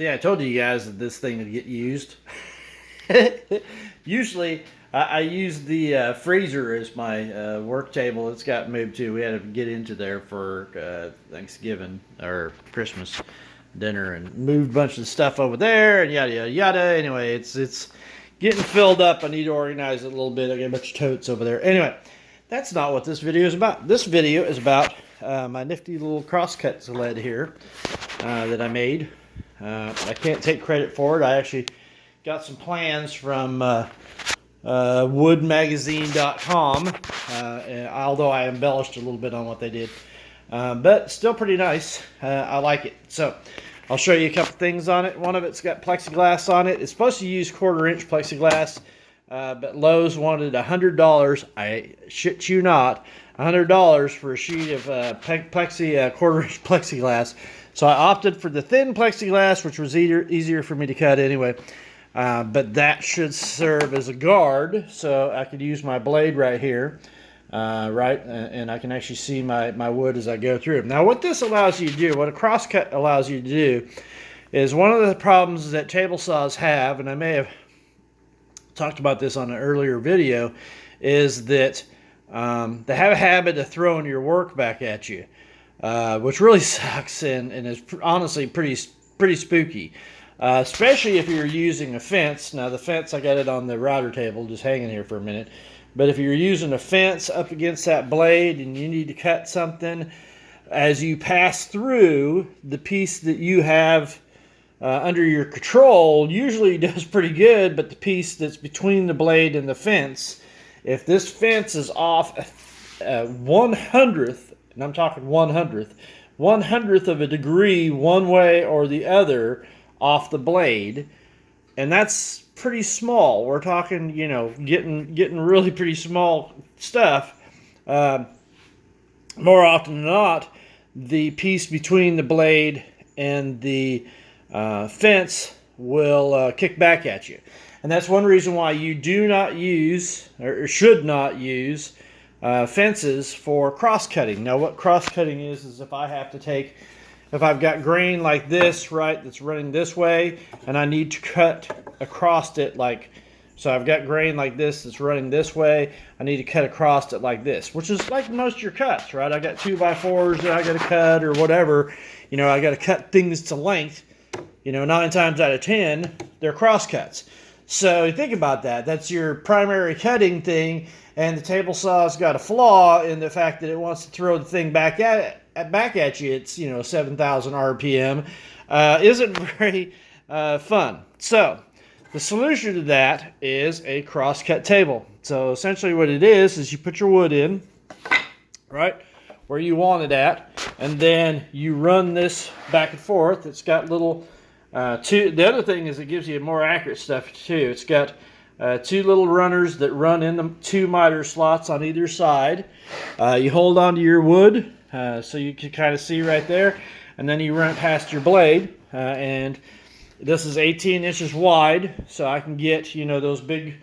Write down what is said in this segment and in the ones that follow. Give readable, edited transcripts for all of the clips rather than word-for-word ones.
See, I told you guys that this thing would get used. Usually, I use the freezer as my work table. It's got moved to. We had to get into there for Thanksgiving or Christmas dinner and moved a bunch of stuff over there and yada yada yada. Anyway, it's getting filled up. I need to organize it a little bit. I got a bunch of totes over there. Anyway, that's not what this video is about. This video is about my nifty little crosscut sled here that I made. I can't take credit for it. I actually got some plans from woodmagazine.com, although I embellished a little bit on what they did. But still pretty nice. I like it. So I'll show you a couple things on it. One of it's got plexiglass on it. It's supposed to use 1/4-inch plexiglass, but Lowe's wanted $100. I shit you not, $100 for a sheet of 1/4-inch plexiglass. So I opted for the thin plexiglass, which was easier for me to cut anyway. But that should serve as a guard, so I could use my blade right here, and I can actually see my wood as I go through. Now, what this allows you to do, what a crosscut allows you to do, is one of the problems that table saws have, and I may have talked about this on an earlier video, is that they have a habit of throwing your work back at you. Which really sucks and is honestly pretty spooky, especially if you're using a fence. Now the fence, I got it on the router table just hanging here for a minute, but if you're using a fence up against that blade and you need to cut something, as you pass through, the piece that you have under your control usually does pretty good, but the piece that's between the blade and the fence, if this fence is off 1/100th, and I'm talking 1/100th of a degree one way or the other off the blade, and that's pretty small. We're talking, you know, getting really pretty small stuff. More often than not, the piece between the blade and the fence will kick back at you. And that's one reason why you do not use, or should not use, fences for cross-cutting. Now what cross-cutting is if I've got grain like this, right, that's running this way, and I need to cut across it so I've got grain like this that's running this way, I need to cut across it like this, which is like most of your cuts, right? I got 2x4s that I got to cut or whatever, you know, I got to cut things to length, you know, 9 times out of 10, they're cross-cuts. So think about that. That's your primary cutting thing, and the table saw's got a flaw in the fact that it wants to throw the thing back at you. It's, you know, 7,000 RPM. Isn't very fun. So the solution to that is a cross-cut table. So essentially what it is you put your wood in, right, where you want it at, and then you run this back and forth. It's got little the other thing is it gives you more accurate stuff too. It's got 2 little runners that run in the 2 miter slots on either side. You hold on to your wood so you can kind of see right there, and then you run it past your blade. And this is 18 inches wide, so I can get, you know, those big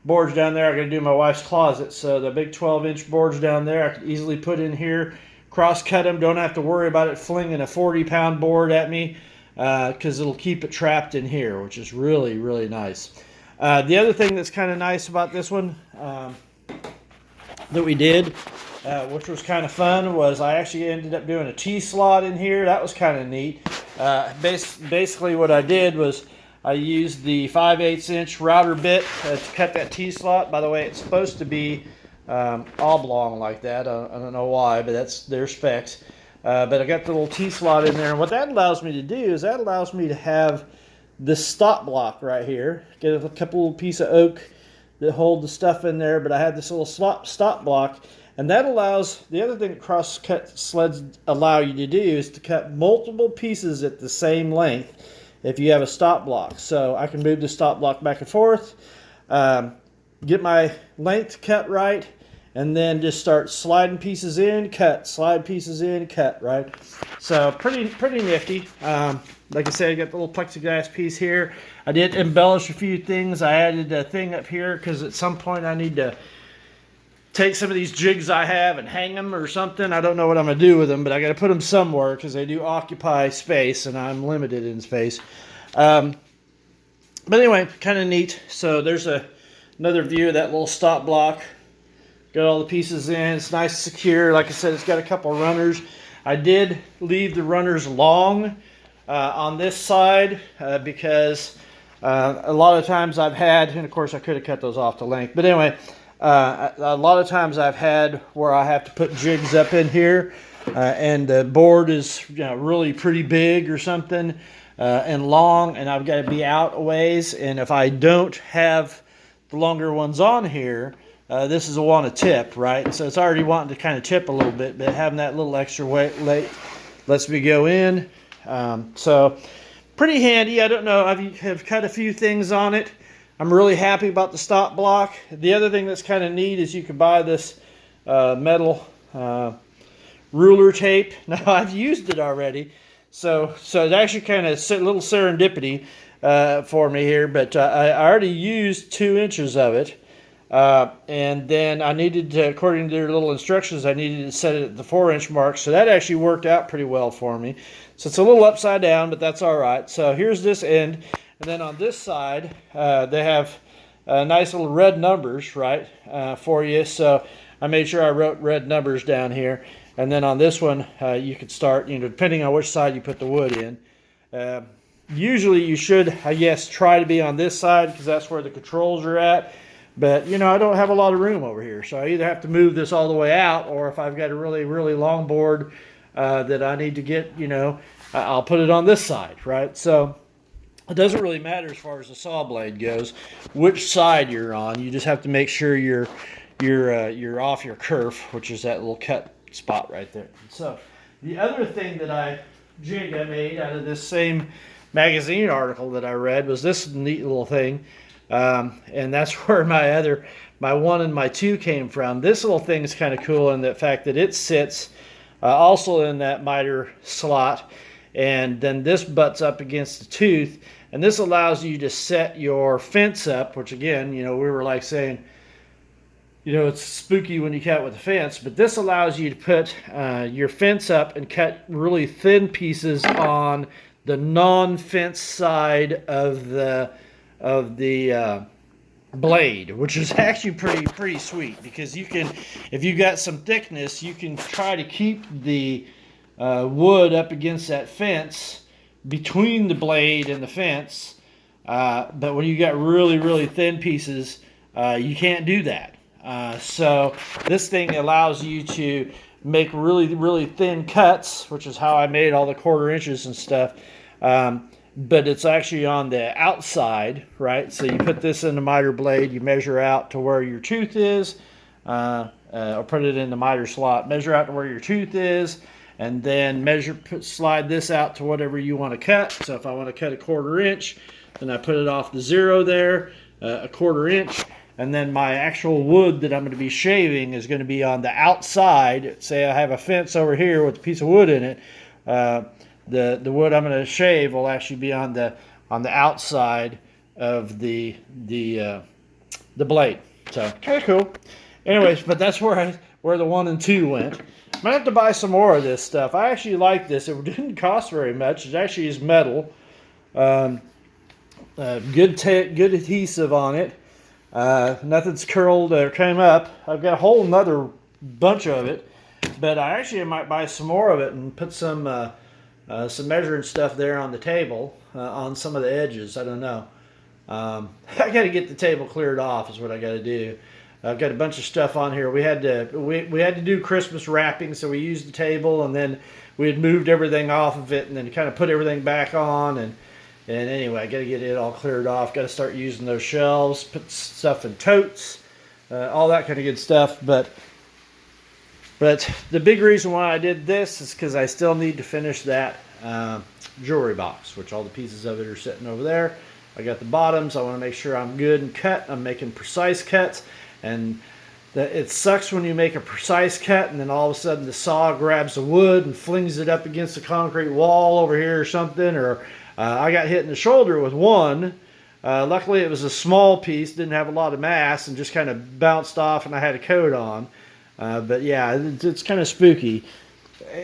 boards down there. I got to do my wife's closet, so the big 12-inch boards down there I could easily put in here, cross cut them. Don't have to worry about it flinging a 40-pound board at me, because it'll keep it trapped in here, which is really, really nice. The other thing that's kind of nice about this one that we did, which was kind of fun, was I actually ended up doing a T-slot in here. That was kind of neat. Basically what I did was I used the 5/8 inch router bit to cut that T-slot. By the way, it's supposed to be oblong like that. I don't know why, but that's their specs. But I got the little T-slot in there, and what that allows me to do is that allows me to have this stop block right here. Get a couple little piece of oak that hold the stuff in there, but I had this little stop block, and that allows, the other thing that cross-cut sleds allow you to do is to cut multiple pieces at the same length if you have a stop block. So I can move the stop block back and forth, get my length cut right, and then just start sliding pieces in, cut, slide pieces in, cut, right? So pretty nifty. Like I said, I got the little plexiglass piece here. I did embellish a few things. I added a thing up here because at some point I need to take some of these jigs I have and hang them or something. I don't know what I'm going to do with them, but I got to put them somewhere because they do occupy space and I'm limited in space. But anyway, kind of neat. So there's another view of that little stop block. Got all the pieces in. It's nice and secure. Like I said, it's got a couple of runners. I did leave the runners long on this side because a lot of times I've had, and of course I could have cut those off to length, but anyway, a lot of times I've had where I have to put jigs up in here and the board is really pretty big or something and long, and I've got to be out a ways, and if I don't have the longer ones on here, this is a want to tip, right? So it's already wanting to kind of tip a little bit, but having that little extra weight lets me go in. So pretty handy. I don't know, I've cut a few things on it. I'm really happy about the stop block. The other thing that's kind of neat is you can buy this metal ruler tape. Now I've used it already, so it actually kind of a little serendipity for me here, but I already used 2 inches of it. And then I needed to, according to their little instructions, I needed to set it at the 4-inch mark. So that actually worked out pretty well for me. So it's a little upside down, but that's all right. So here's this end. And then on this side, they have nice little red numbers, right, for you. So I made sure I wrote red numbers down here. And then on this one, you could start, depending on which side you put the wood in. Usually you should, I guess, try to be on this side because that's where the controls are at. But, I don't have a lot of room over here. So I either have to move this all the way out, or if I've got a really, really long board that I need to get, I'll put it on this side, right? So it doesn't really matter as far as the saw blade goes, which side you're on. You just have to make sure you're off your kerf, which is that little cut spot right there. So the other thing that jig I made out of this same magazine article that I read was this neat little thing. And that's where my 1 and my 2 came from. This little thing is kind of cool in the fact that it sits also in that miter slot, and then this butts up against the tooth, and this allows you to set your fence up, which again, we were like saying, it's spooky when you cut with a fence, but this allows you to put your fence up and cut really thin pieces on the non-fence side of the blade, which is actually pretty sweet, because you can, if you got some thickness, you can try to keep the wood up against that fence between the blade and the fence, but when you got really, really thin pieces, you can't do that. So this thing allows you to make really, really thin cuts, which is how I made all the 1/4 inches and stuff. But it's actually on the outside, right? So you put this in the miter blade, you measure out to where your tooth is, or put it in the miter slot, measure out to where your tooth is, and then slide this out to whatever you want to cut. So if I want to cut a 1/4 inch, then I put it off the 0 there, a 1/4 inch, and then my actual wood that I'm going to be shaving is going to be on the outside. Say I have a fence over here with a piece of wood in it. The wood I'm going to shave will actually be on the outside of the blade. So kind of cool. Anyways, but that's where the 1 and 2 went. I'm gonna have to buy some more of this stuff. I actually like this. It didn't cost very much. It actually is metal. Good adhesive on it. Nothing's curled or came up. I've got a whole nother bunch of it, but I actually might buy some more of it and put some measuring stuff there on the table on some of the edges. I don't know. I got to get the table cleared off is what I got to do. I've got a bunch of stuff on here. We had to do Christmas wrapping, so we used the table, and then we had moved everything off of it, and then kind of put everything back on. And anyway, I got to get it all cleared off. Got to start using those shelves, put stuff in totes, all that kind of good stuff. But the big reason why I did this is because I still need to finish that jewelry box, which all the pieces of it are sitting over there. I got the bottoms. I want to make sure I'm good and cut. I'm making precise cuts. And it sucks when you make a precise cut and then all of a sudden the saw grabs the wood and flings it up against the concrete wall over here or something. Or I got hit in the shoulder with one. Luckily it was a small piece, didn't have a lot of mass, and just kind of bounced off, and I had a coat on. But yeah, it's kind of spooky.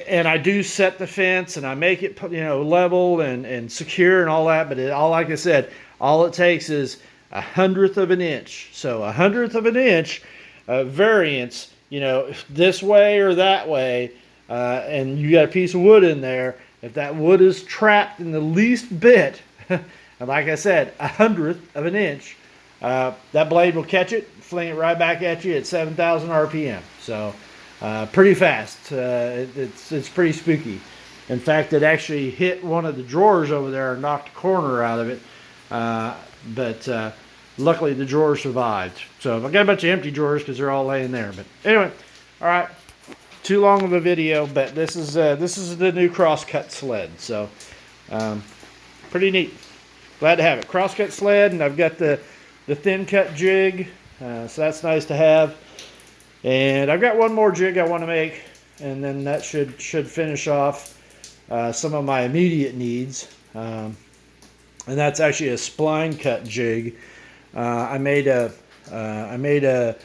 and I do set the fence and I make it, you know, level and secure and all that. But all, like I said, all it takes is 1/100 of an inch. So 1/100 of an inch variance, you know, this way or that way, and you got a piece of wood in there. If that wood is trapped in the least bit, and like I said, 1/100 of an inch, that blade will catch it, fling it right back at you at 7,000 RPM. So pretty fast. It's pretty spooky. In fact, it actually hit one of the drawers over there and knocked a corner out of it. But luckily the drawer survived. So I got a bunch of empty drawers because they're all laying there. But anyway, all right. Too long of a video, but this is the new crosscut sled. So pretty neat. Glad to have it. Crosscut sled, and I've got the thin cut jig. So that's nice to have. And I've got one more jig I want to make, and then that should finish off some of my immediate needs. And that's actually a spline cut jig. I made a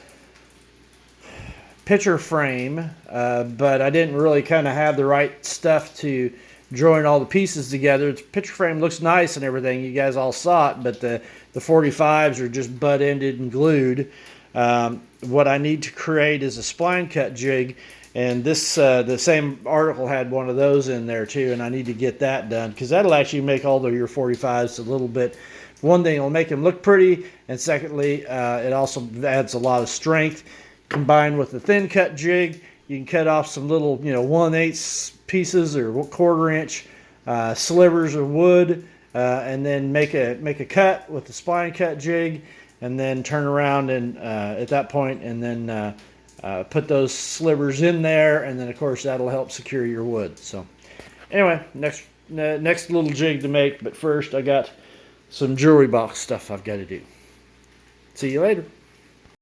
picture frame, but I didn't really kind of have the right stuff to join all the pieces together. The picture frame looks nice and everything. You guys all saw it, but the 45s are just butt ended and glued. What I need to create is a spline cut jig, and this the same article had one of those in there too, and I need to get that done because that'll actually make all of your 45s a little bit. One thing, it'll make them look pretty, and secondly, it also adds a lot of strength. Combined with the thin cut jig, you can cut off some little, you know, 1/8 pieces or 1/4 inch slivers of wood, and then make a cut with the spline cut jig, and then turn around and at that point, and then put those slivers in there, and then of course that'll help secure your wood. So anyway, next little jig to make, but first I got some jewelry box stuff I've got to do. See you later.